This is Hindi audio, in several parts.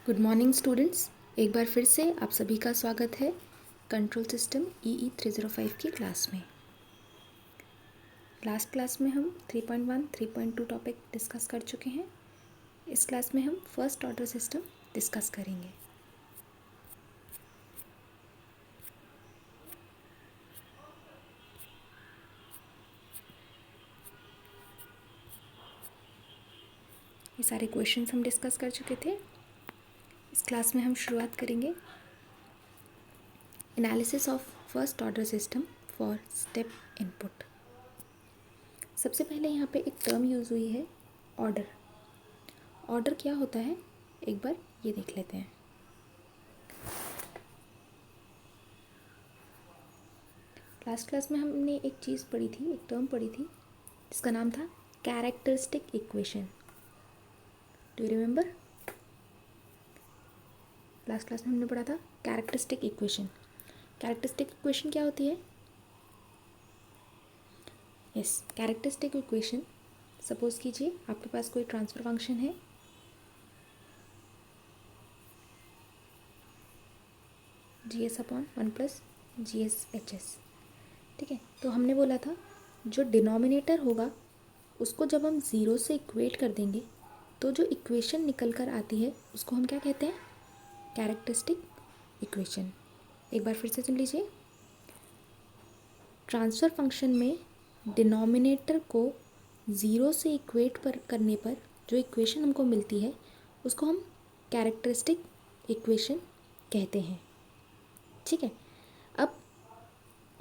Good morning students. एक बार फिर से आप सभी का स्वागत है कंट्रोल सिस्टम EE 305 की क्लास में। लास्ट क्लास में हम 3.1 3.2 टॉपिक डिस्कस कर चुके हैं। इस क्लास में हम फर्स्ट ऑर्डर सिस्टम डिस्कस करेंगे। ये सारे क्वेश्चंस हम डिस्कस कर चुके थे। इस क्लास में हम शुरुआत करेंगे analysis of first order system for step input. सबसे पहले यहाँ पे एक टर्म यूज़ हुई है, ऑर्डर। ऑर्डर क्या होता है एक बार ये देख लेते हैं। लास्ट क्लास में हमने एक चीज़ पढ़ी थी, एक टर्म पढ़ी थी जिसका नाम था characteristic equation. Do you remember? Last class में हमने पढ़ा था कैरेक्टरिस्टिक इक्वेशन। कैरेक्टरिस्टिक इक्वेशन क्या होती है? यस, कैरेक्टरिस्टिक इक्वेशन, सपोज कीजिए आपके पास कोई ट्रांसफर फंक्शन है GS/1 + GSHS। ठीक है, तो हमने बोला था जो डिनोमिनेटर होगा उसको जब हम ज़ीरो से इक्वेट कर देंगे तो जो इक्वेशन निकल कर आती है उसको हम क्या कहते हैं? Characteristic equation. एक बार फिर से सुन लीजिए। ट्रांसफ़र फंक्शन में डिनोमिनेटर को ज़ीरो से इक्वेट पर करने पर जो इक्वेशन हमको मिलती है उसको हम कैरेक्टरिस्टिक इक्वेशन कहते हैं। ठीक है, अब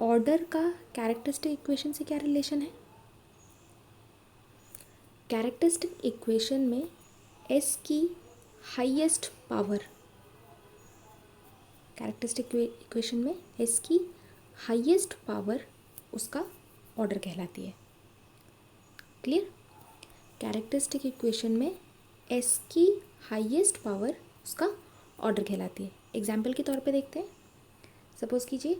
ऑर्डर का कैरेक्टरिस्टिक इक्वेशन से क्या रिलेशन है? कैरेक्टरिस्टिक इक्वेशन में एस की हाईएस्ट पावर, कैरेक्टरिस्टिक इक्वेशन में एस की हाईएस्ट पावर उसका ऑर्डर कहलाती है। क्लियर? कैरेक्टरिस्टिक इक्वेशन में एस की हाईएस्ट पावर उसका ऑर्डर कहलाती है। एग्जाम्पल के तौर पे देखते हैं। सपोज़ कीजिए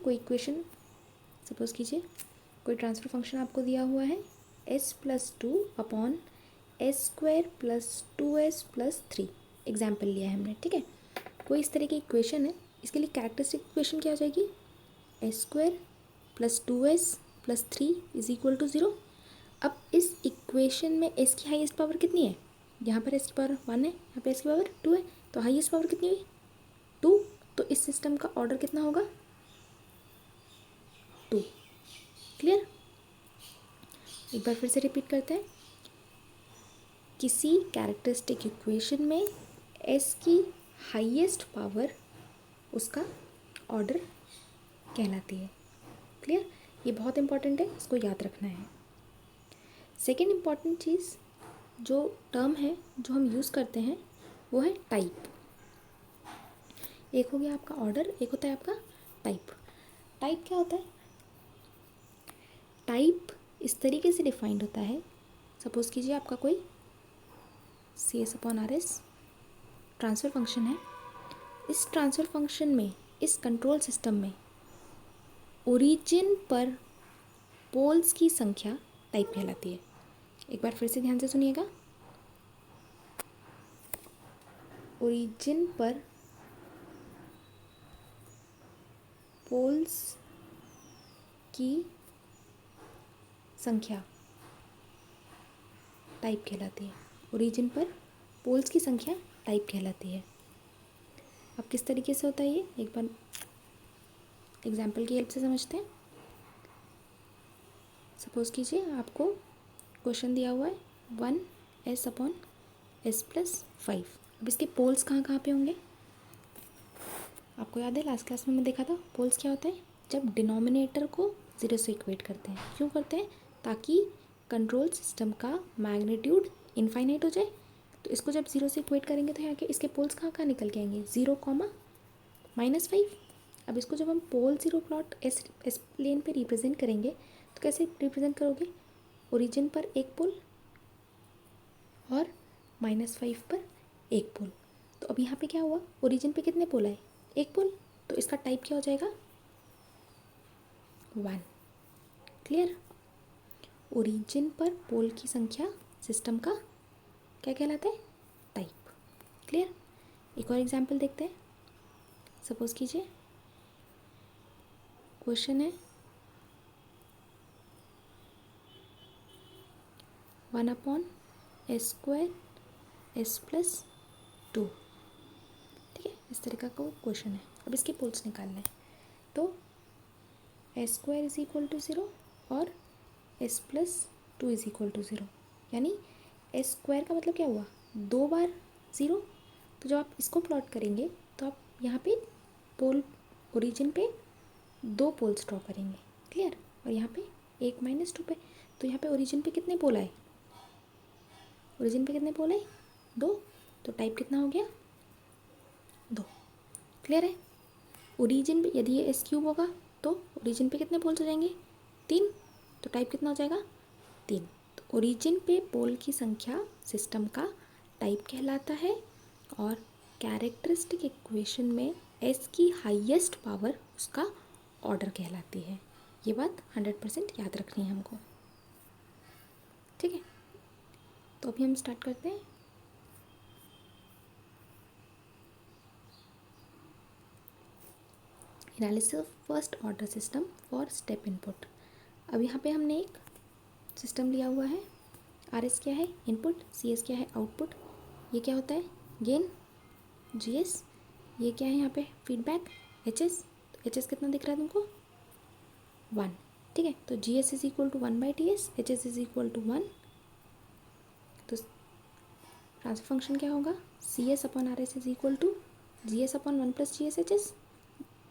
कोई ट्रांसफ़र फंक्शन आपको दिया हुआ है s+2/s² + 2s+3। एग्जाम्पल लिया है हमने। ठीक है, कोई इस तरह की इक्वेशन है, इसके लिए कैरेक्टरिस्टिक इक्वेशन क्या हो जाएगी? s² + 2s+3 = 0। अब इस इक्वेशन में s की हाईएस्ट पावर कितनी है? यहाँ पर s की पावर 1 है, यहाँ पर s की पावर 2 है, तो हाईएस्ट पावर कितनी हुई? 2। तो इस सिस्टम का ऑर्डर कितना होगा? 2। क्लियर? एक बार फिर से रिपीट करते हैं। किसी कैरेक्टरिस्टिक इक्वेशन में s की हाईएस्ट पावर उसका ऑर्डर कहलाती है। क्लियर? ये बहुत इंपॉर्टेंट है, इसको याद रखना है। सेकेंड इम्पॉर्टेंट चीज़ जो टर्म है जो हम यूज़ करते हैं वो है टाइप। एक हो गया आपका ऑर्डर, एक होता है आपका टाइप। टाइप क्या होता है? टाइप इस तरीके से डिफाइंड होता है, सपोज़ कीजिए आपका कोई CS/RS ट्रांसफ़र फंक्शन है। इस ट्रांसफ़र फंक्शन में, इस कंट्रोल सिस्टम में ओरिजिन पर पोल्स की संख्या टाइप कहलाती है। एक बार फिर से ध्यान से सुनिएगा। ओरिजिन पर पोल्स की संख्या टाइप कहलाती है। ओरिजिन पर पोल्स की संख्या टाइप कहलाती है। अब किस तरीके से होता है ये एक बार एग्जाम्पल की हेल्प से समझते हैं। सपोज़ कीजिए आपको क्वेश्चन दिया हुआ है 1s/s+5। अब इसके पोल्स कहाँ कहाँ पे होंगे? आपको याद है लास्ट क्लास में मैं देखा था पोल्स क्या होता है? जब डिनोमिनेटर को ज़ीरो से इक्वेट करते हैं। क्यों करते हैं? ताकि कंट्रोल सिस्टम का मैग्नीट्यूड इनफाइनाइट हो जाए। तो इसको जब ज़ीरो से इक्वेट करेंगे तो यहाँ के इसके पोल्स कहाँ कहाँ निकल के आएंगे? 0, -5। अब इसको जब हम पोल ज़ीरो प्लॉट एस प्लेन पे रिप्रेजेंट करेंगे तो कैसे रिप्रेजेंट करोगे? ओरिजिन पर एक पोल और -5 पर एक पोल। तो अब यहाँ पे क्या हुआ? ओरिजिन पे कितने पोल आए? एक पोल। तो इसका टाइप क्या हो जाएगा? 1। क्लियर? ओरिजिन पर पोल की संख्या सिस्टम का क्या कहलाता है? टाइप। क्लियर? एक और एग्जाम्पल देखते हैं। सपोज कीजिए क्वेश्चन है 1/s² s+2, ठीक है, इस तरह का क्वेश्चन है। अब इसके पोल्स निकालना है, तो s² = 0 और s+2 = 0, यानी s² का मतलब क्या हुआ, 2 बार 0। तो जब आप इसको प्लॉट करेंगे तो आप यहाँ पे पोल ओरिजिन पे 2 पोल्स ड्रॉ करेंगे, क्लियर, और यहाँ पे 1 - 2 पे। तो यहाँ पे ओरिजिन पे कितने पोल आए, ओरिजिन पे कितने पोल आए, 2। तो टाइप कितना हो गया, 2, क्लियर है। ओरिजिन पे यदि ये s³ होगा तो ओरिजिन पे कितने पोल्स हो जाएंगे, 3। तो टाइप कितना हो जाएगा, 3। तो ओरिजिन पे पोल की संख्या सिस्टम का टाइप कहलाता है, और कैरेक्टरिस्टिक इक्वेशन में s की हाईएस्ट पावर उसका ऑर्डर कहलाती है। ये बात 100% याद रखनी है हमको, ठीक है। तो अभी हम स्टार्ट करते हैं। Analysis of first order system for step input. अब यहाँ पे हमने एक सिस्टम लिया हुआ है, RS क्या है इनपुट, CS क्या है आउटपुट, ये क्या होता है गेन, GS, ये क्या है यहाँ पे फीडबैक, HS। तो HS कितना दिख रहा है तुमको, 1, ठीक है। तो GS = 1/TS, HS = 1। तो ट्रांसफर फंक्शन क्या होगा, CS/RS = GS/1 + GS/HS।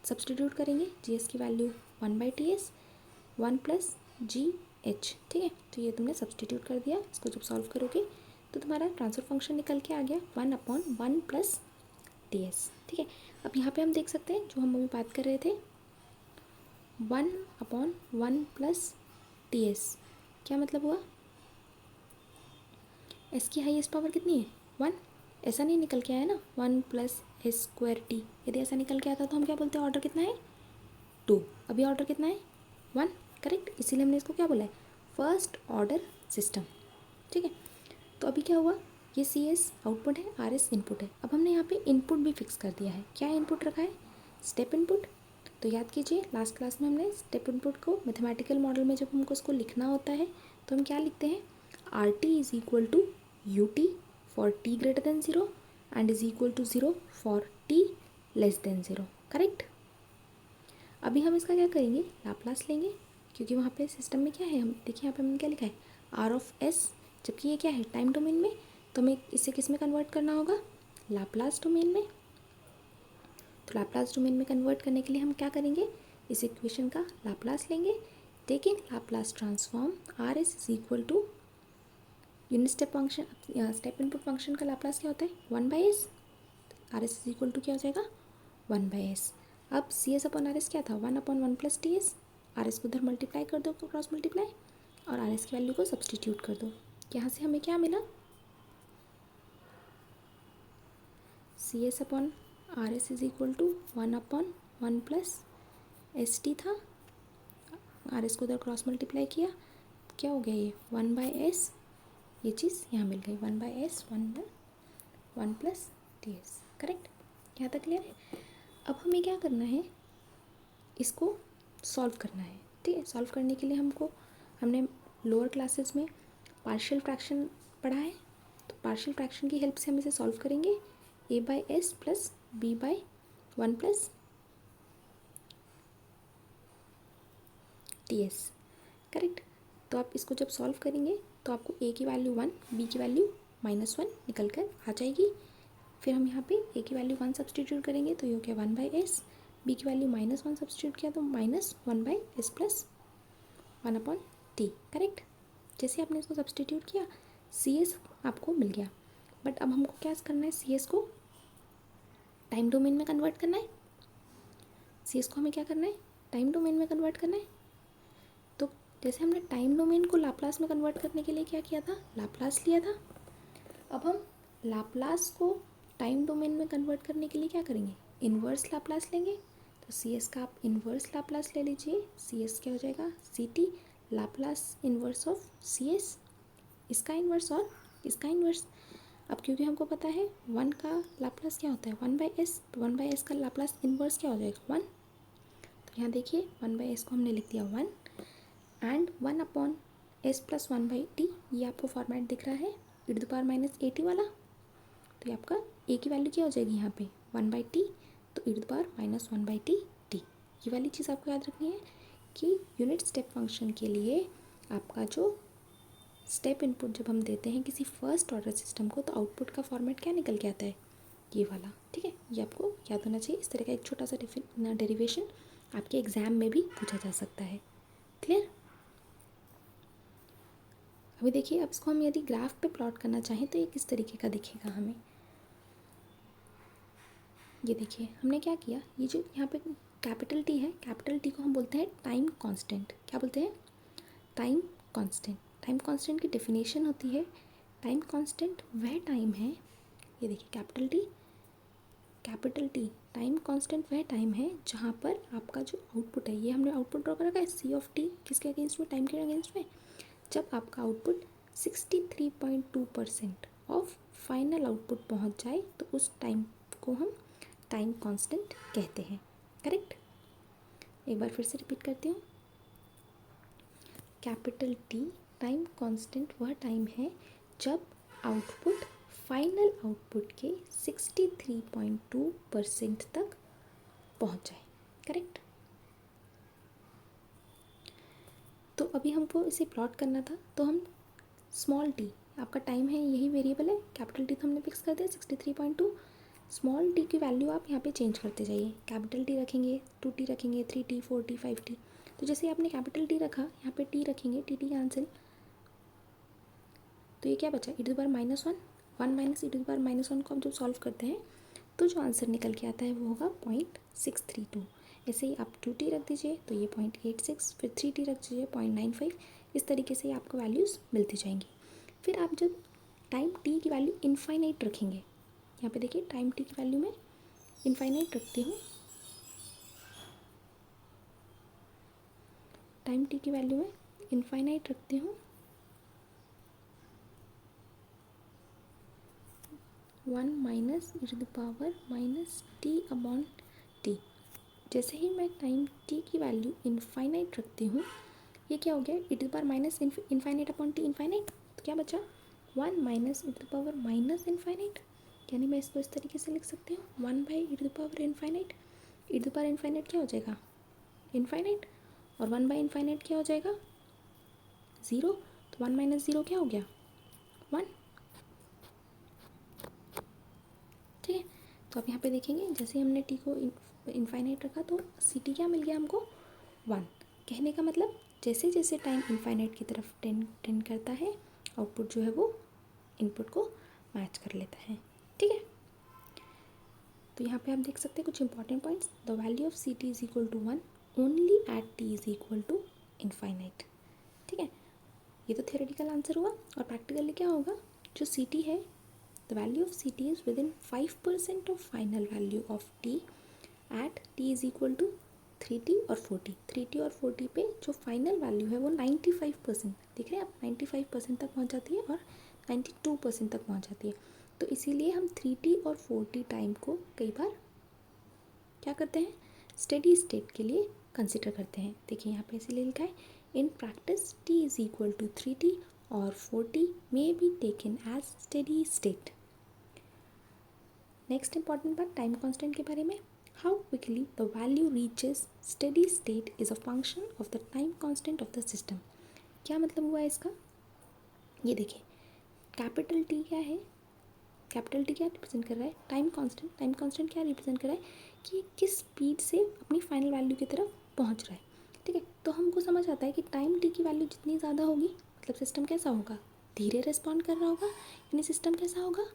सब्सटीट्यूट करेंगे, GS की वैल्यू 1/TS 1 + GH, ठीक है। तो ये तुमने सब्सटीट्यूट कर दिया। इसको जब सॉल्व करोगे तो तुम्हारा ट्रांसफर फंक्शन निकल के आ गया 1/1 + TS, ठीक है। अब यहाँ पे हम देख सकते हैं जो हम अभी बात कर रहे थे 1/1 + TS, क्या मतलब हुआ, S की हाईएस्ट पावर कितनी है, 1। ऐसा नहीं निकल के आया ना 1 + s²t, यदि ऐसा निकल के आता तो हम क्या बोलते हैं, ऑर्डर कितना है 2। अभी ऑर्डर कितना है 1, करेक्ट, इसीलिए हमने इसको क्या बोला है, फर्स्ट ऑर्डर सिस्टम, ठीक है। तो अभी क्या हुआ, ये CS आउटपुट है, RS इनपुट है। अब हमने यहाँ पे इनपुट भी फिक्स कर दिया है, क्या इनपुट रखा है, स्टेप इनपुट। तो याद कीजिए लास्ट क्लास में हमने स्टेप इनपुट को मैथमेटिकल मॉडल में जब हमको उसको लिखना होता है तो हम क्या लिखते हैं, RT = UT for t > 0 and = 0 for t < 0, correct. अभी हम इसका क्या करेंगे, लाप्लास लेंगे, क्योंकि वहाँ पे सिस्टम में क्या है, हम देखिए यहाँ पे हमने क्या लिखा है R(s), जबकि ये क्या है टाइम डोमेन में, तो हमें इसे किस में कन्वर्ट करना होगा, लाप्लास डोमेन में। तो लाप्लास डोमेन में कन्वर्ट करने के लिए हम क्या करेंगे, इस इक्वेशन का लाप्लास लेंगे, taking Laplace transform RS = unit step function, step input function का लाप्लास क्या होता है 1/s, RS = क्या हो जाएगा 1/s। अब CS/RS क्या था 1/1 + TS, RS को उधर मल्टीप्लाई कर दो, क्रॉस मल्टीप्लाई, और RS की वैल्यू को सब्सटीट्यूट कर दो। यहाँ से हमें क्या मिला, CS/RS = 1/1 + ST था, RS को उधर क्रॉस मल्टीप्लाई किया, क्या हो गया ये 1/s, ये चीज़ यहाँ मिल गई 1/s 1 + TS, करेक्ट। यहाँ तक क्लियर है। अब हमें क्या करना है, इसको सॉल्व करना है, ठीक है। सॉल्व करने के लिए हमने लोअर क्लासेस में पार्शियल फ्रैक्शन पढ़ा है, तो पार्शियल फ्रैक्शन की हेल्प से हम इसे सॉल्व करेंगे, A/s + B/1 + TS, करेक्ट। तो आप इसको जब सॉल्व करेंगे तो आपको A की वैल्यू 1, B की वैल्यू -1 निकल कर आ जाएगी। फिर हम यहाँ पे A की वैल्यू 1 सब्सटीट्यूट करेंगे तो ये हो गया 1/s, B की वैल्यू -1 सब्सटीट्यूट किया तो -1/s + 1/t, करेक्ट। जैसे आपने इसको सब्सटीट्यूट किया CS आपको मिल गया, बट अब हमको क्या करना है, CS को टाइम डोमेन में कन्वर्ट करना है, CS को हमें क्या करना है, टाइम डोमेन में कन्वर्ट करना है। तो जैसे हमने टाइम डोमेन को लाप्लास में कन्वर्ट करने के लिए क्या किया था, लाप्लास लिया था। अब हम लाप्लास को टाइम डोमेन में कन्वर्ट करने के लिए क्या करेंगे, इन्वर्स लाप्लास लेंगे। तो CS का आप इन्वर्स लाप्लास ले लीजिए, CS क्या हो जाएगा CT Laplace inverse of CS, इसका इन्वर्स और इसका इन्वर्स। अब क्योंकि हमको पता है 1 का लाप्लास क्या होता है 1/s, तो 1/s का लाप्लास इन्वर्स क्या हो जाएगा 1। तो यहाँ देखिए 1/s को हमने लिख दिया 1 एंड 1/s+1/t, ये आपको फॉर्मेट दिख रहा है e⁻−at वाला। तो ये आपका a की वैल्यू क्या हो जाएगी यहाँ पे 1/t, तो e⁻−1/t t। ये वाली चीज़ आपको याद रखनी है कि यूनिट स्टेप फंक्शन के लिए आपका जो स्टेप इनपुट जब हम देते हैं किसी फर्स्ट ऑर्डर सिस्टम को, तो आउटपुट का फॉर्मेट क्या निकल के आता है ये वाला। ठीक है, ये आपको याद होना चाहिए। इस तरह का एक छोटा सा डेरिवेशन आपके एग्जाम में भी पूछा जा सकता है। क्लियर। अभी देखिए, अब इसको हम यदि ग्राफ पे प्लॉट करना चाहें तो ये किस तरीके का दिखेगा हमें। ये देखिए हमने क्या किया, ये जो यहाँ पे कैपिटल टी है, कैपिटल टी को हम बोलते हैं टाइम कांस्टेंट। क्या बोलते हैं टाइम कांस्टेंट। टाइम कांस्टेंट की डेफिनेशन होती है, टाइम कांस्टेंट वह टाइम है, ये देखिए कैपिटल टी टाइम कांस्टेंट वह टाइम है जहाँ पर आपका जो आउटपुट है, ये हमने आउटपुट ड्रॉ कर रखा है सी ऑफ टी, किसके अगेंस्ट में टाइम के अगेंस्ट में। जब आपका आउटपुट 63.2% ऑफ फाइनल आउटपुट पहुँच जाए तो उस टाइम को हम टाइम कांस्टेंट कहते हैं। करेक्ट। एक बार फिर से रिपीट करती हूँ, कैपिटल टी टाइम कांस्टेंट वह टाइम है जब आउटपुट फाइनल आउटपुट के 63.2% तक पहुंच जाए। करेक्ट। तो अभी हमको इसे प्लॉट करना था, तो हम स्मॉल टी, आपका टाइम है यही वेरिएबल है, कैपिटल टी तो हमने फिक्स कर दिया 63.2। स्मॉल टी की वैल्यू आप यहाँ पे चेंज करते जाइए, कैपिटल टी रखेंगे 2t रखेंगे 3t 4t 5t। तो जैसे आपने कैपिटल टी रखा, यहाँ पे टी रखेंगे, टी कैंसिल, तो ये क्या बचा e⁻−1 1 - e⁻−1 को हम जब सॉल्व करते हैं तो जो आंसर निकल के आता है वो होगा 0.632। ऐसे ही आप 2t रख दीजिए तो ये 0.86, फिर 3t रख दीजिए 0.95। इस तरीके से आपको वैल्यूज़ मिलती जाएंगी। फिर आप जब टाइम t की वैल्यू इनफाइनाइट रखेंगे, यहाँ पे देखिए टाइम t की वैल्यू में इनफाइनाइट रखती हूँ, टाइम t की वैल्यू में इनफाइनाइट रखती हूँ 1 - e⁻−t/t। जैसे ही मैं टाइम t की वैल्यू इनफाइनाइट रखती हूँ, ये क्या हो गया e⁻−∞/t इनफाइनाइट, तो क्या बचा 1 - e⁻−∞। यानी मैं इसको इस तरीके से लिख सकती हूँ 1/e⁻∞। e⁻∞ क्या हो जाएगा इनफाइनाइट, और 1/∞ क्या हो जाएगा 0। तो 1 - 0 क्या हो गया 1। ठीक है। तो अब यहाँ पे देखेंगे, जैसे हमने टी को इनफाइनाइट रखा तो सी टी क्या मिल गया हमको 1। कहने का मतलब जैसे जैसे टाइम इनफाइनाइट की तरफ टेंड करता है, आउटपुट जो है वो इनपुट को मैच कर लेता है। ठीक है। तो यहाँ पे आप देख सकते हैं कुछ important points. The value of c t is equal to 1 only at t is equal to infinite. ठीक है, ये तो थियोरेटिकल आंसर हुआ। और प्रैक्टिकली क्या होगा, जो सी टी है, the value of ct is within 5% of final value of t at t is equal to 3t और 4t। 3t और 4t पे जो फाइनल वैल्यू है वो 95% देख रहे हैं आप, 95% तक पहुंच जाती है और 92% तक पहुंच जाती है। तो इसीलिए हम 3t और 4t टाइम को कई बार क्या करते हैं स्टेडी स्टेट के लिए कंसिडर करते हैं। देखिए यहाँ पे इसीलिए लिखा है in practice t is equal to 3t और 4t may be taken as steady state। Next important बात टाइम कांस्टेंट के बारे में, how quickly the value reaches steady state is a function of the time constant of the system. क्या मतलब हुआ इसका, ये देखिए कैपिटल टी क्या है, कैपिटल टी क्या रिप्रेजेंट कर रहा है टाइम कांस्टेंट। टाइम कांस्टेंट क्या रिप्रेजेंट कर रहा है कि किस स्पीड से अपनी फाइनल वैल्यू की तरफ पहुंच रहा है। ठीक है, तो हमको समझ आता है कि टाइम टी की वैल्यू जितनी ज़्यादा होगी मतलब सिस्टम कैसा होगा, धीरे रिस्पॉन्ड कर रहा होगा, यानी सिस्टम कैसा होगा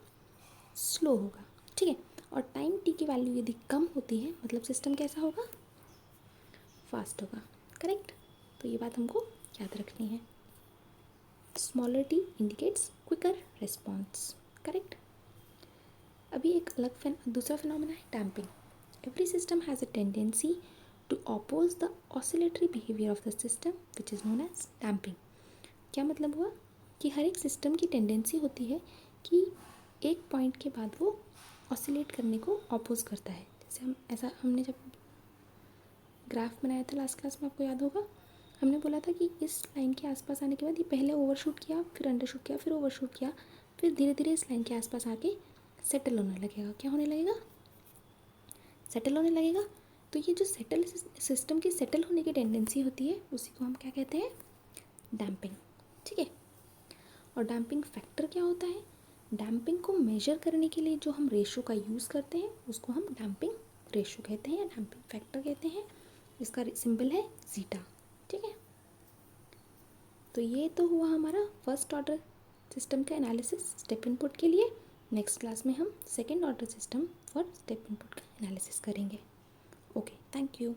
स्लो होगा। ठीक है, और टाइम टी की वैल्यू यदि कम होती है मतलब सिस्टम कैसा होगा फास्ट होगा। करेक्ट। तो ये बात हमको याद रखनी है। Smaller t indicates quicker response. Correct. अभी एक अलग दूसरा फिनोमेना है damping. Every system has a tendency to oppose the oscillatory behaviour of the system which is known as damping. क्या मतलब हुआ कि हर एक सिस्टम की टेंडेंसी होती है कि एक पॉइंट के बाद वो ऑसिलेट करने को अपोज करता है। जैसे हमने जब ग्राफ बनाया था लास्ट क्लास में, आपको याद होगा, हमने बोला था कि इस लाइन के आसपास आने के बाद ये पहले ओवरशूट किया, फिर अंडरशूट किया, फिर ओवरशूट किया, फिर धीरे धीरे इस लाइन के आसपास आके सेटल होने लगेगा। क्या होने लगेगा? सेटल होने लगेगा। तो ये जो सेटल सिस्टम की सेटल होने की टेंडेंसी होती है उसी को हम क्या कहते हैं? डैम्पिंग। ठीक है। और डैम्पिंग फैक्टर क्या होता है? डैम्पिंग को मेजर करने के लिए जो हम रेशो का यूज़ करते हैं उसको हम डैम्पिंग रेशो कहते हैं या डैम्पिंग फैक्टर कहते हैं। इसका सिंबल है जीटा। ठीक है। तो ये तो हुआ हमारा फर्स्ट ऑर्डर सिस्टम का एनालिसिस स्टेप इनपुट के लिए। नेक्स्ट क्लास में हम second order system for step input का एनालिसिस करेंगे। Okay, thank you.